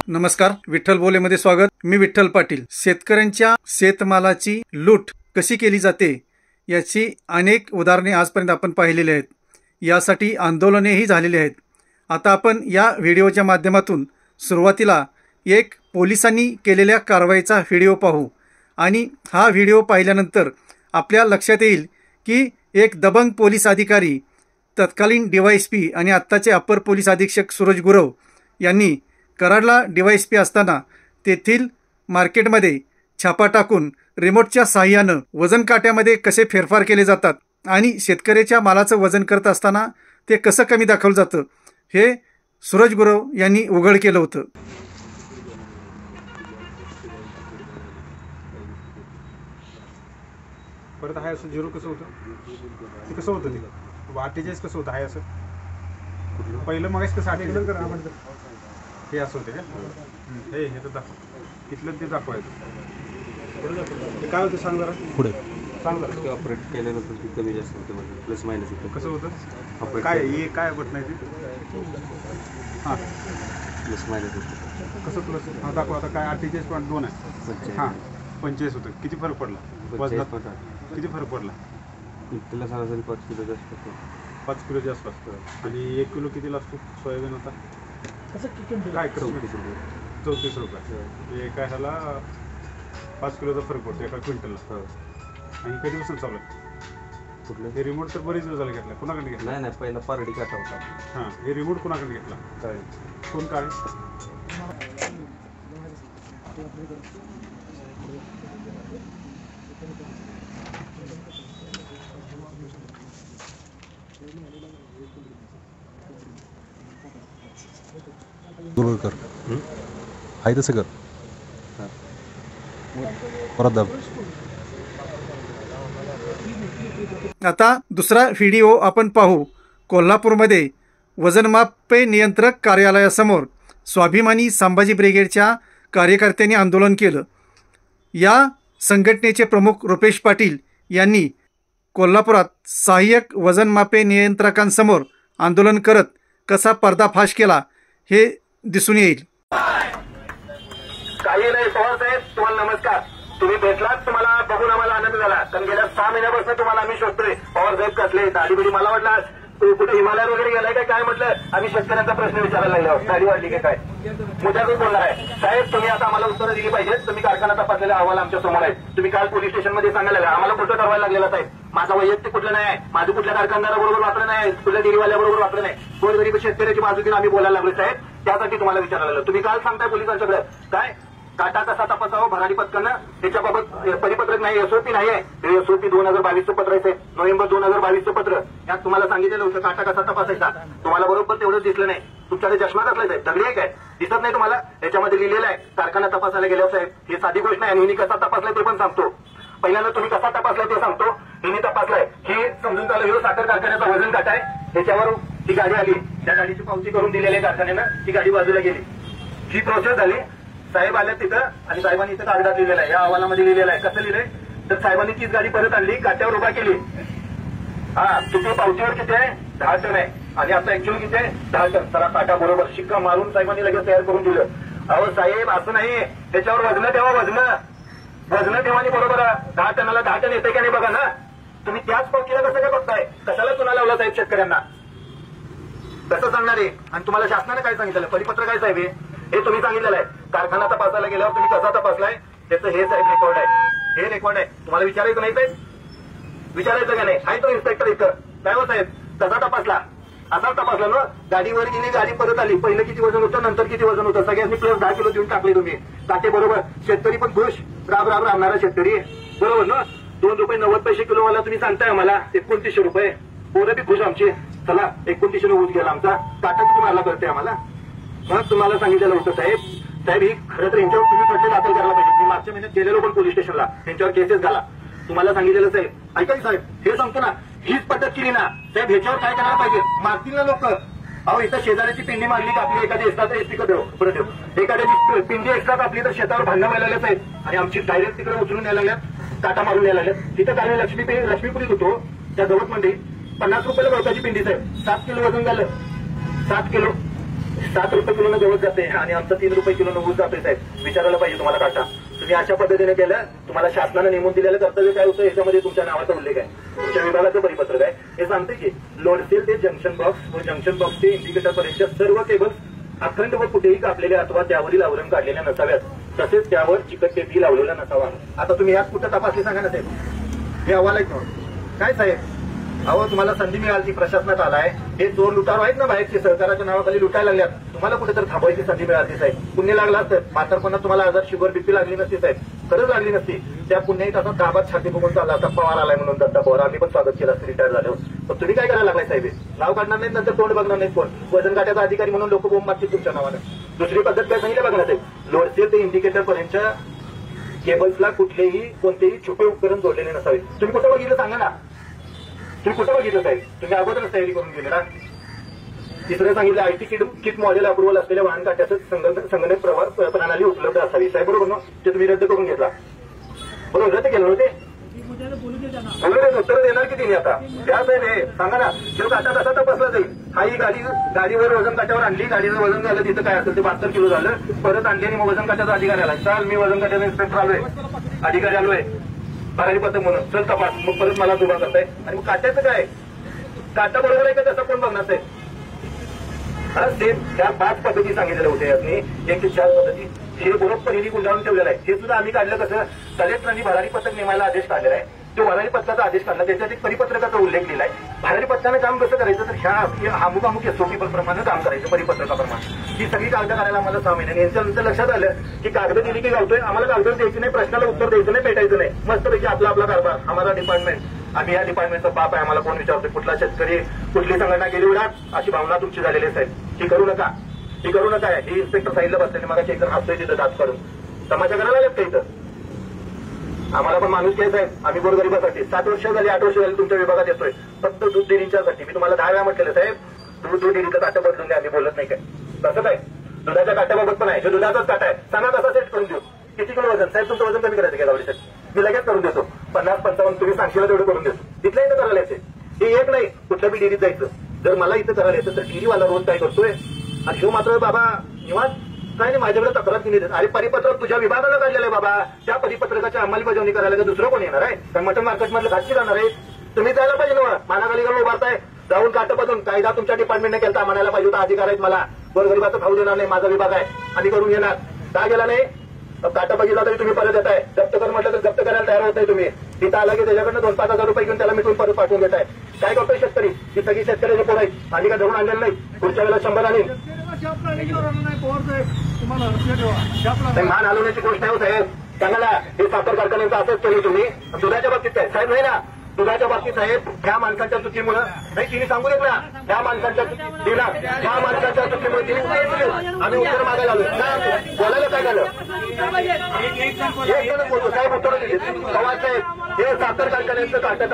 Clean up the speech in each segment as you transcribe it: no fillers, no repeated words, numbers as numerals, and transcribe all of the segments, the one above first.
नमस्कार, विठ्ठल बोलेमध्ये स्वागत। मी विठ्ठल पाटील। शेतकऱ्यांच्या शेतमालाची लूट कशी केली जाते याची अनेक उदाहरणे आजपर्यंत आपण पाहिलेली आहेत। यासाठी आंदोलनेही झालेली आहेत। आता आपण या व्हिडिओच्या माध्यमातून सुरुवातीला एक पोलिसांनी केलेल्या कारवाईचा व्हिडिओ पाहू आणि हा व्हिडिओ पाहिल्यानंतर आपल्या लक्षात येईल की एक दबंग पोलीस अधिकारी, तत्कालीन डीवायएसपी आणि आत्ताचे अप्पर पोलीस अधीक्षक सूरज गुरव यांनी कराडला डीवायएसपी असताना तेथील मार्केटमध्ये छापा टाकून रिमोटच्या साहाय्यानं वजन काट्यामध्ये कसे फेरफार केले जातात आणि शेतकऱ्याच्या मालाचं वजन करत असताना ते कसं कमी दाखवलं जातं हे सूरज गुरव यांनी उघड केलं होतं। परत आहे असं झिरो कसं होतं, ते कसं होतं, ते 48 कसं होतं, आहे असं पहिलं मग कसं 48 करा आपण हे असं होते का हे हे तर दाखव इथलं ते दाखवायचं ते काय होतं सांग जरा पुढे सांग जरा। ऑपरेट केल्यानंतर ती कमी जास्त होते म्हणजे प्लस मायनस होतं। कसं होतं काय हे काय बटन आहे ते हां प्लस मायनस होतं। कसं प्लस हां दाखव आता काय 48.2 आहे हां 45 होतं। किती फरक पडला वजनात, किती फरक पडला? त्याला सरासरी 5 किलो जास्त असतो। 5 किलो जास्त असतं आणि 1 किलो कितीला असतो सोयाबीन होता काय 34 रुपये एका ह्याला 5 किलोचा फरक पडतो एका क्विंटलला। आणि कधीपासून चालू आहे कुठलं हे रिमोट? तर बरेच दिवस झाले घेतला। कोणाकडे घेतला? नाही पहिला पारडी काटा होता। हां हे रिमोट कोणाकडे घेतला? काय कोण काय कर आहे तसं कर परत दाब। आता दुसरा व्हिडिओ आपण पाहू। कोल्हापूरमध्ये वजनमापे नियंत्रक कार्यालयासमोर स्वाभिमानी संभाजी ब्रिगेडच्या कार्यकर्त्यांनी आंदोलन केलं। या संघटनेचे प्रमुख रुपेश पाटील यांनी कोल्हापुरात सहाय्यक वजनमापे नियंत्रकांसमोर आंदोलन करत कसा पर्दाफाश केला हे दिसून येईल। काही नाही पवार साहेब, तुम्हाला नमस्कार। तुम्ही भेटलात, तुम्हाला बघून आम्हाला आनंद झाला। कारण गेल्या 6 महिन्यापासून तुम्हाला आम्ही शोधतोय। पवार साहेब कसले दाढीबिडी, मला वाटलं कुठे हिमालयात वगैरे गेलाय काय काय म्हटलं। आम्ही शेतकऱ्यांचा प्रश्न विचारायला लागलो, दाढी वाढली की काय मुद्द्यातच बोलणार आहे। साहेब तुम्ही आता आम्हाला उत्तरं दिली पाहिजेत। तुम्ही कारखाना तपासलेला अहवाल आमच्या समोर आहे। तुम्ही काल पोलीस स्टेशनमध्ये सांगायला लागला आम्हाला कुठं ठरवायला लागलेला साहेब। माझा वैयक्तिक कुठलं नाही आहे, माझं कुठल्या कारखानदाराबरोबर वापरलं नाही, कुठल्या डेअरीवाल्याबरोबर वापरलं नाही। गोरगरीब शेतकऱ्याची बाजू घेऊन आम्ही बोलायला लागलो साहेब। त्यासाठी तुम्हाला विचारायला लागलो। तुम्ही काल सांगताय पोलिसांच्याकडे काय काटा कसा तपासावा भराडी पथकानं त्याच्याबाबत परिपत्रक नाही, एसओपी नाही आहे। एसओपी 2022चं पत्र आहे, नोव्हेंबर 2022चं पत्र। यात तुम्हाला सांगितलेलं होतं काटा कसा तपासायचा। तुम्हाला बरोबर तेवढंच दिसलं नाही। तुमच्याकडे चष्मा कसला साहेब, दगडी आहे काय, दिसत नाही तुम्हाला? याच्यामध्ये लिहिलेलं आहे कारखाना तपासायला गेल्यावर साहेब ही साधी गोष्ट नाही। आणि हिने कसा तपासलाय ते पण सांगतो। पहिल्यांदा तुम्ही कसा तपासलाय ते सांगतो। हिने तपासलाय ही समजून चालू हे साखर कारखान्याचा वजन काटा आहे। त्याच्यावर ही गाडी आली, त्या गाडीची पावती करून दिलेली कारखान्यानं, ती गाडी बाजूला गेली। ही प्रोसेस झाली। साहेब आले तिथं आणि साहेबांनी इथं कागदात लिहिलेलं आहे, या अहवालामध्ये लिहिलेलं आहे। कसं लिहिलंय तर साहेबांनी तीच गाडी परत आणली, काट्यावर उभा केली। हा तुझ्या पावतीवर किती आहे? 10 टन आहे आणि आता ऍक्च्युअली किती आहे? 10 टन। चला काटा बरोबर शिक्का मारून साहेबांनी लगेच तयार करून दिलं। अहो साहेब असं नाही, त्याच्यावर वजन ठेवा, वजन ठेवानी बरोबर 10 टनाला 10 टन येते का नाही बघा ना। तुम्ही त्याच पावतीला कसं काय बघताय? कशाला चुना लावला साहेब शेतकऱ्यांना? कसं सांगणार आहे? आणि तुम्हाला शासनाने काय सांगितलं? परिपत्र काय साहेब हे तुम्ही सांगितलेलं आहे। कारखाना तपासायला गेल्यावर तुम्ही कसा तपासलाय त्याचं हे साहेब रेकॉर्ड आहे, हे रेकॉर्ड आहे। तुम्हाला विचारायचं नाही साहेब? विचारायचं का नाही? आहे तो इन्स्पेक्टर इथं काय हो साहेब कसा तपासला? असा तपासला ना। गाडीवर गेली, गाडी परत आली, पहिलं किती वजन होतं नंतर किती वजन होतं सगळ्यांनी प्लस 10 किलो देऊन टाकले तुम्ही काटे बरोबर। शेतकरी पण खुश, राब राबणारा शेतकरी बरोबर ना। 2 रुपये 90 पैसे किलोवाला तुम्ही सांगताय आम्हाला 2900 रुपये। पोरं बी खुश आमची, चला 2900 ऊस गेला आमचा, काटा किती मारला करते आम्हाला। मग तुम्हाला सांगितलेलं होतं साहेब ही खरं तर यांच्यावर तुम्ही खटले दाखल करायला पाहिजे। मी मागच्या महिन्यात गेलेलो पण पोलीस स्टेशनला, त्यांच्यावर केसेस झाला। तुम्हाला सांगितलेलं साहेब ऐका साहेब, हे सांगतो ना हीच पद्धत केली ना साहेब, ह्याच्यावर काय करायला पाहिजे? मारतील ना लोक। अहो इथं शेजाऱ्याची पिंडी मारली का आपली एखादी एक्स्ट्रा तर एसटी परत देऊ, एखाद्याची पिंडी एक्स्ट्रा आपली तर शेतावर भांडणं व्हायला लागल्या साहेब। आणि आमची डायरेक्ट तिकडे उचलून यायला लागल्यात, काटा मारून यायला लागल्यात। तिथं काल लक्ष्मीपुरीत होतो त्या गवत मध्ये 50 रुपयाला गवताची पिंडी साहेब, 7 किलो वजन झालं, 7 किलो 7 रुपये किलोनं गवत जाते आणि आमचं 3 रुपये किलोनं ऊस जातोय साहेब. विचारायला पाहिजे तुम्हाला काटा. तुम्ही अशा पद्धतीने केलं, तुम्हाला शासनानं नेमून दिलेलं कर्तव्य काय होतं याच्यामध्ये तुमच्या नावाचा उल्लेख आहे, तुमच्या विभागाचं परिपत्रक आहे. हे सांगते की लोड सेल ते जंक्शन बॉक्स व जंक्शन बॉक्स ते इंडिकेटर पर्यंतच्या सर्व केबल्स अखंड व कुठेही कापलेले अथवा त्यावरील आवरण काढलेल्या नसाव्यात, तसेच त्यावर चिकट टेपही लावलेला नसावा. आता तुम्ही यात कुठं तपासली सांगा ना साहेब. हे अहवाल आहेत ना काय साहेब. अहो तुम्हाला संधी मिळाली, प्रशासनात आलाय, हे चोर लुटारू आहेत ना बाहेरचे, सरकारच्या नावाखाली लुटायला लागल्यात, तुम्हाला कुठेतरी थांबवायची संधी मिळाली साहेब. पुण्य लागला असतं, म्हातारपणात तुम्हाला आजार शुगर बीपी लागली नसती साहेब, खरंच लागली नसती. त्या पुण्याही तसा दाबात छाती बघून चालला असता, पवार आलाय म्हणून दत्ता पवार, आम्ही पण स्वागत केलं असतं रिटायर झाल्यावर. पण तुम्ही काय करायला लागलाय साहेब. नाव काढणार नाही, नंतर तोंड बघणार नाही कोण. वजन काट्याचा अधिकारी म्हणून लोक बोंब मारतील तुमच्या नावानं. दुसरी पद्धत काय सांगितलं बघा साहेब. लोडसेल ते इंडिकेटर पर्यंतच्या केबल्सला कोणतेही छुपे उपकरण जोडलेले नसावे. तुम्ही कुठं बघितलं सांगा ना, तुम्ही कुठं बघितलं साहेब. तुम्ही अगोदरच तयारी करून गेले ना. तिसरं सांगितलं आयटी किट मॉडेल अप्रुव्हल असलेल्या वाहन काट्याचं संगणक प्रणाली उपलब्ध असावी साहेब, बरोबर ना. ते तुम्ही रद्द करून घेतला, बरोबर रद्द केलं होते. उत्तर देणार की तिने आता त्या साहेब. हे सांगा ना, तो काटा कसा तपासला जाईल. हा ही गाडीवर वजन काट्यावर आणली, गाडीचं वजन झालं तिथं काय असेल ते 72 किलो झालं, परत आणली आणि मग वजन काट्याचा अधिकारी आला. चाल मी वजन काट्याचा इन्स्पेक्टर आलोय, अधिकारी आलोय भरारी पद्धत म्हणून, चल तपास. मग परत मला उभा करताय आणि मग काट्याचं काय, काटा बरोबर आहे का त्याचा कोण बघणार साहेब. हा सेम त्या 5 पद्धती सांगितलेल्या होत्या यांनी, 1 ते 4 पद्धती. हे बरोबर गुंडाळून ठेवलेलं आहे. हे सुद्धा आम्ही काढलं कसं, कलेक्टरांनी भरारी पथक नेमायला आदेश काढलेला आहे. तो भरारी पथकाचा आदेश काढला, त्याच्यात एक परिपत्रकाचा उल्लेख लिहिलाय. भरारी पथकानं काम कसं करायचं तर ह्या अमुक एसओपी प्रमाणे काम करायचं, परिपत्रकाप्रमाणे. ही सगळी कागद करायला आम्हाला 6 महिने. यांच्या लक्षात आलं की कागद दिली की गावतोय, आम्हाला कागद द्यायची नाही, प्रश्नाला उत्तर द्यायचं नाही, पेटायचं नाही, मस्तपैकी आपला कारभार. आम्हाला डिपार्टमेंट, आम्ही या डिपार्टमेंटचा बाप आहे, आम्हाला कोण विचारतोय, कुठला शेतकरी कुठली संघटना गेली उडात, अशी भावना तुमची झालेली आहे साहेब. ही करू नका, ही करू नका. ही इन्स्पेक्टर साईडला बसलेले मग एकदम हसतोय तिथं दात काढून. तमाशा करायला लागेल का इथं. आम्हाला पण माणूस घ्यायचा आहे. आम्ही गोरगरिबासाठी 7 वर्ष झाली, 8 वर्ष झाली तुमच्या विभागात येतोय, फक्त दूध डेअरीच्यासाठी. मी तुम्हाला 10 वेळा म्हटलेलं साहेब, दूध डेअरीचं काटा बदलून द्या, आम्ही बोलत नाही काय. तसं काय दुधाच्या काट्याबाबत पण आहे, जो दुधाचाच काटा आहे, सांगा कसा सेट करून देऊ. किती किलो वजन साहेब, तुमचं वजन कमी करायचं काय लावली साहेब, मी लगेच करून देतो. 50-55 तुम्ही सांगशील तेवढं करून देतो. तिथल्या इथं करायला येते, हे एक नाही कुठल्या बी डेअरीत जायचं. जर मला इथं करायला येतं तर डेअरीवाला रोज काय करतोय, आणि ह्यो मात्र बाबा निवांत काय नाही, माझ्याकडे तक्रार केली. अरे परिपत्रक तुझ्या विभागाला काढलेलं आहे बाबा, त्या परिपत्रकाची अंमलबजावणी करायला का दुसरं कोण येणार आहे. कारण मटन मार्केट मधलं घातची जाणार आहे. तुम्ही जायला पाहिजे ना, मानाखाली करून उभारताय, जाऊन काटपासून कायदा तुमच्या डिपार्टमेंटने केला, म्हणायला पाहिजे होता अधिकार आहेत मला, गोरगरिबाचं खाऊ देणार नाही, माझा विभाग आहे, आम्ही करून घेणार. का गेला नाही, काटा बघितला तरी तुम्ही परत येताय. जप्त कर म्हटलं तर जप्त करायला तयार होताय तुम्ही. तिथं आला की त्याच्याकडनं 2-5 हजार रुपये घेऊन त्याला मिटून परत पाठवून देताय. काय करतोय शेतकरी, ही सगळी शेतकऱ्याची पोर आहेत, आधी का धरून आणलेलं नाही, पुढच्या वेळेला 100 आणेल. मान हलवण्याची गोष्ट आहे साहेब. सांगायला हे साखर कारखान्याचं असंच केलं तुम्ही. दुधाच्या बाबतीत काय साहेब नाही ना, दुधाच्या बाबतीत साहेब ह्या माणसांच्या चुकीमुळे नाही, तिने सांगू देत ना, ह्या माणसांच्या चुकीमुळे आम्ही उत्तर मागायला आलो. बोलायला काय झालं साहेब, उत्तर दिली पवार साहेब. हे साखर कारखान्याचं काटं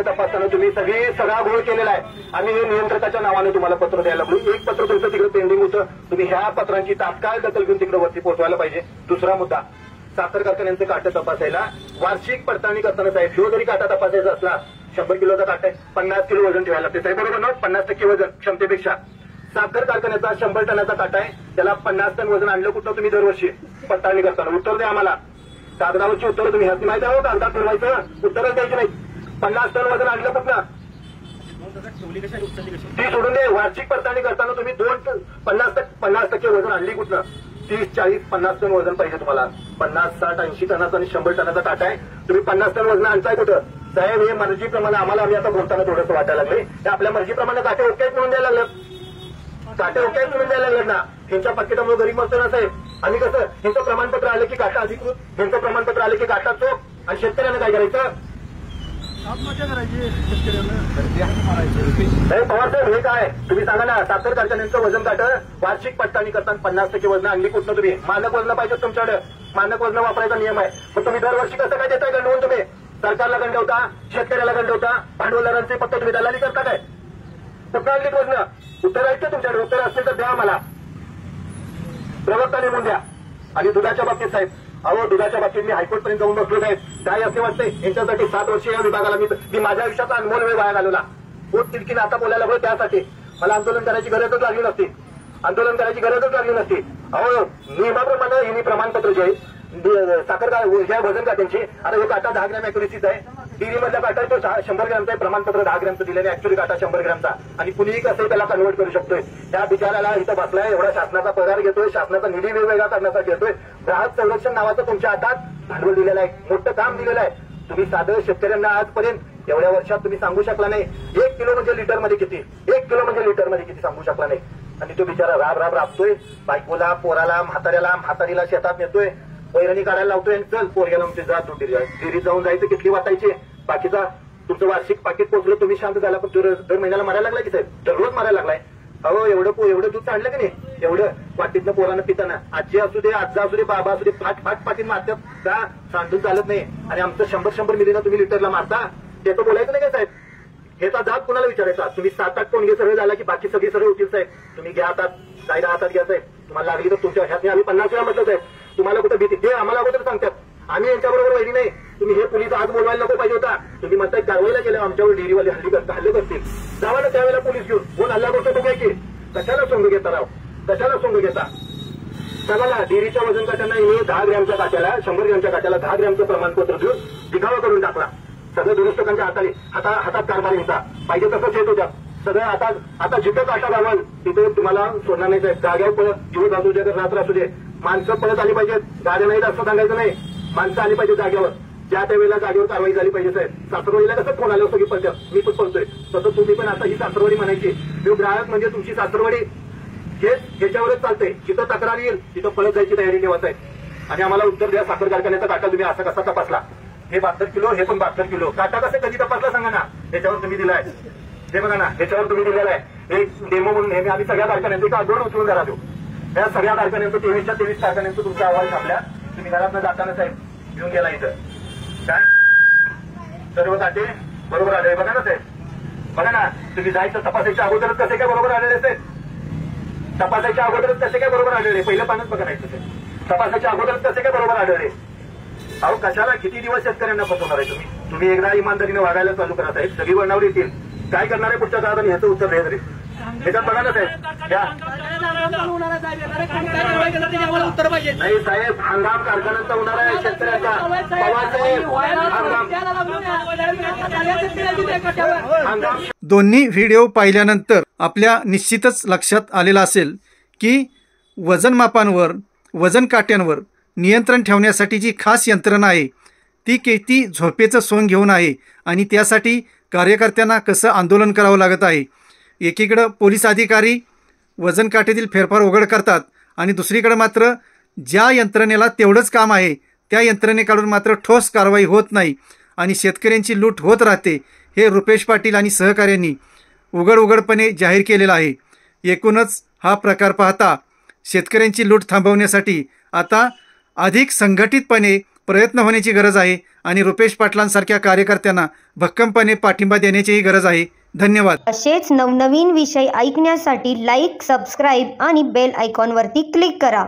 तपासताना तुम्ही सगळा घोळ केलेला आहे. आम्ही हे नियंत्रकाच्या नावाने तुम्हाला पत्र द्यायला लागलो. एक पत्र तुमचं तिकडे पेंडिंग होतं, तुम्ही ह्या पत्रांची तात्काळ दखल घेऊन तिकडे वरती पोहोचवायला पाहिजे. दुसरा मुद्दा, साखर कारखान्यांचं काटं तपासायला वार्षिक पडताळणी करताना साहेब, ह्यो जरी काटा तपासायचा असला 100 किलोचा काटा आहे, 50 किलो वजन ठेवायला लागते साहेब, बरोबर ना. 50% वजन क्षमतेपेक्षा. साखर कारखान्याचा 100 टनाचा काटा आहे, त्याला 50 टन वजन आणलं कुठं तुम्ही दरवर्षी पडताळणी करताना. उत्तर द्या आम्हाला, कागदावरची उत्तरं तुम्ही ह्याची माहिती आहे, कागदात ठरवायचं, उत्तरच द्यायची नाही. 50 टन वजन आणलं कुठं ती सोडून दे. वार्षिक पडताळणी करताना तुम्ही 50% वजन आणली कुठलं, 30-40-50 टन वजन पाहिजे तुम्हाला. 50-60-80 टनाचा आणि 100 टनाचा काटा आहे, तुम्ही 50 टन वजन आणताय कुठं साहेब. हे मर्जीप्रमाणे आम्हाला, आम्ही आता बोलताना थोडंसं वाटायला लागले, हे आपल्या मर्जीप्रमाणे काटे ओके म्हणून द्यायला लागलं, काटे ओके म्हणून द्यायला लागलं ना. ह्यांच्या पाकिटामुळे गरीब मरतो ना साहेब. आम्ही कसं, ह्यांचं प्रमाणपत्र आलं की काटा अधिकृत, ह्यांचं प्रमाणपत्र आलं की काटा चोख, आणि शेतकऱ्यांना काय करायचं साहेब. पवार साहेब हे काय तुम्ही सांगा ना, साखर कारखान्यांचं वजन काटं वार्षिक पडताळणी करताना 50% वजन आणली कुठनं तुम्ही. मानक वजन पाहिजे तुमच्याकडे, मानक वजन वापरायचा नियम आहे. मग तुम्ही दरवर्षी कसं काय देताय गंडवून, तुम्ही सरकारला गंडवता, शेतकऱ्याला गंडवता, भांडवलदारांचे फक्त तुम्ही दलाली करता काय. कुठं आणली वजन, उत्तर आहेत का तुमच्याकडे, उत्तर असतील तर द्या आम्हाला, प्रवक्ता नेमून द्या. आणि दुधाच्या बाबतीत साहेब, अहो दुधाच्या बाबतीत मी हायकोर्टपर्यंत जाऊन बसलो साहेब. काय असे वाटते यांच्यासाठी 7 वर्ष या विभागाला मी माझ्या आयुष्याचा अनमोल वेळ वाया घालवला. पोट तिडकीने आता बोलायला लागलो त्यासाठी. मला आंदोलन करायची गरजच लागली नसती. आंदोलन करायची गरजच लागली नसती. अहो नियमाप्रमाणे हिनी प्रमाणपत्र जे साखर ज्या वजन काट्यांची, आता हे काटा 10 ग्रॅम ऍक्युरेसीचा आहे. डेअरी मधला काटा तो 100 ग्रॅमचा आहे. प्रमाणपत्र 10 ग्रॅमचं दिलेलं आहे. ऍक्च्युअली काटा 100 ग्रॅमचा. आणि कुणीही कसं त्याला कन्वर्ट करू शकतोय. त्या बिचाराला इथं बसलाय, एवढा शासनाचा पगार घेतोय, शासनाचा निधी वेगवेगळा करण्यासाठी घेतोय. ग्राहक संरक्षण नावाचं तुमच्या हातात भांडवल दिलेलं आहे, मोठं काम दिलेलं आहे. तुम्ही साधं शेतकऱ्यांना आजपर्यंत एवढ्या वर्षात तुम्ही सांगू शकला नाही 1 किलो म्हणजे लिटर मध्ये किती, 1 किलो म्हणजे लिटर मध्ये किती सांगू शकला नाही. आणि तो बिचारा राब राबतोय. बायकोला, पोराला, म्हातारीला शेतात नेतोय, वैरणी काढायला लावतोय. आणि चल पोरग्याला म्हणजे जा तू डेअरीत जाऊन जायचं, किती वाटायची. बाकीचा तुमचं वार्षिक पाकिट पोचलं, तुम्ही शांत झाला. पण दर महिन्याला मारायला लागलाय की साहेब, दररोज मारायला लागलाय. अहो एवढं दूध सांडलं की नाही, एवढं वाटीतनं पोरानं पिताना. आजी असू दे, आजा असू दे, बाबा असू दे, फाट पाटीत मारतात का सांडून चालत नाही. आणि आमचं 100 मिलीनं तुम्ही लिटरला मारता, त्याचं बोलायचं नाही का साहेब. ह्याचा जात कुणाला विचारायचा. तुम्ही 7-8 टोणगे सरळ झाला की बाकी सगळी सरळ होतील साहेब. तुम्ही घ्या हातात, कायदा हातात घ्या साहेब. तुम्हाला लागली तर तुमच्या ह्यात आम्ही 50 वेळा म्हटलं साहेब. तुम्हाला कुठं भीती ते आम्हाला अगोदर सांगतात. आम्ही यांच्याबरोबर वैरी नाही. तुम्ही हे पोलीस आज बोलवायला नको पाहिजे होता. तुम्ही म्हणताय कारवाईला गेले, आमच्यावर डेअरीवाले हल्ले करतील. जावा ना त्यावेळेला पोलीस घेऊन. कोण हल्ला करतो बघायची. कशाला सोंग घेता राव, कशाला सोंग घेता. सगळ्याला डेअरीच्या वजन काट्यांना 10 ग्रॅमच्या काट्याला, 100 ग्रॅमच्या काट्याला 10 ग्रॅमचं प्रमाणपत्र देऊन दिखावा करून टाकला. सगळं दुरुस्तकांच्या हातात कारभार यांचा. पाहिजे तसंच येत होत्या सगळं. आता जिथं काटा लावाल तिथे तुम्हाला सोडणार नाही साहेब. जाग्यावर पळत, दिवस असू दे, रात्र असू दे, माणसं पळत आली पाहिजेत. गाड्या नाही असं सांगायचं नाही. माणसं आली पाहिजे जाग्यावर. ज्या त्यावेळेला जागेवर कारवाई झाली पाहिजे साहेब. सासरवाडीला कसं फोन आल्यावर सगळी पळतात, मी पण पळतोय तसं तुम्ही पण आता ही सासरवाडी म्हणायची. तो ग्राहक म्हणजे तुमची सासरवाडी. हेच ह्याच्यावरच चालतंय. जिथं तक्रार येईल तिथं पळत जायची तयारी ठेवा साहेब. आणि आम्हाला उत्तर द्या. साखर कारखान्याचा काटा तुम्ही असा कसा तपासला. हे 72 किलो, हे पण 72 किलो. काटा कसं कधी तपासला सांगा ना. ह्याच्यावर तुम्ही दिलाय, हे बघा ना, ह्याच्यावर तुम्ही दिलेला आहे एक डेमो म्हणून. हे आम्ही सगळ्या कारखान्यांचं एक आंदोलन उचलून करा देऊ. त्या सगळ्या कारखान्यांचं 23 कारखान्यांचं तुमचा अहवाल छापल्या. तुम्ही घरात जाताना साहेब घेऊन गेला इथं. काय सर्व काटे बरोबर आले बघा ना साहेब. बघा ना, तुम्ही जायचं तपासायच्या अगोदरच कसे काय बरोबर आलेले साहेब. तपासायच्या अगोदरच कसे काय बरोबर आलेले. पहिलं पानच बघा नाही साहेब. तपासायच्या अगोदरच कसे काय बरोबर आलेले. अहो कशाला किती दिवस शेतकऱ्यांना फसवणार आहे तुम्ही. तुम्ही एकदा इमानदारीने वागायला चालू करा साहेब. सगळी वळणावर येतील. काय करणार आहे पुढच्या काळात ह्याचं उत्तर द्या तरी. ह्याच्यात बघा ना साहेब. नाही साहेब, हंगाम कारखान्याचा होणार आहे शेतकऱ्याचा. पवार साहेब हंगाम. दोन्ही व्हिडिओ पाहिल्यानंतर आपल्या निश्चितच लक्षात आलेलं असेल की वजनमापांवर, वजन काट्यांवर नियंत्रण ठेवण्यासाठी जी खास यंत्रणा आहे ती किती झोपेचं सोंग घेऊन आहे. आणि त्यासाठी कार्यकर्त्यांना कसं आंदोलन करावं लागत आहे. एकीकडं पोलीस अधिकारी वजन काट्यातील फेरफार उघड करतात आणि दुसरीकडे मात्र ज्या यंत्रणेला तेवढंच काम आहे त्या यंत्रणेकडून मात्र ठोस कारवाई होत नाही आणि शेतकऱ्यांची लूट होत राहते. हे रुपेश पाटील आणि सहकाऱ्यांनी उघडपणे जाहीर केलेलं आहे. एकूणच हा प्रकार पाहता शेतकऱ्यांची लूट थांबवण्यासाठी आता अधिक संघटितपणे प्रयत्न होण्याची गरज आहे आणि रुपेश पाटलांसारख्या कार्यकर्त्यांना भक्कमपणे पाठिंबा देण्याचीही गरज आहे. धन्यवाद. असेच नवनवीन विषय ऐकण्यासाठी लाईक, सबस्क्राईब आणि बेल आयकॉनवरती क्लिक करा.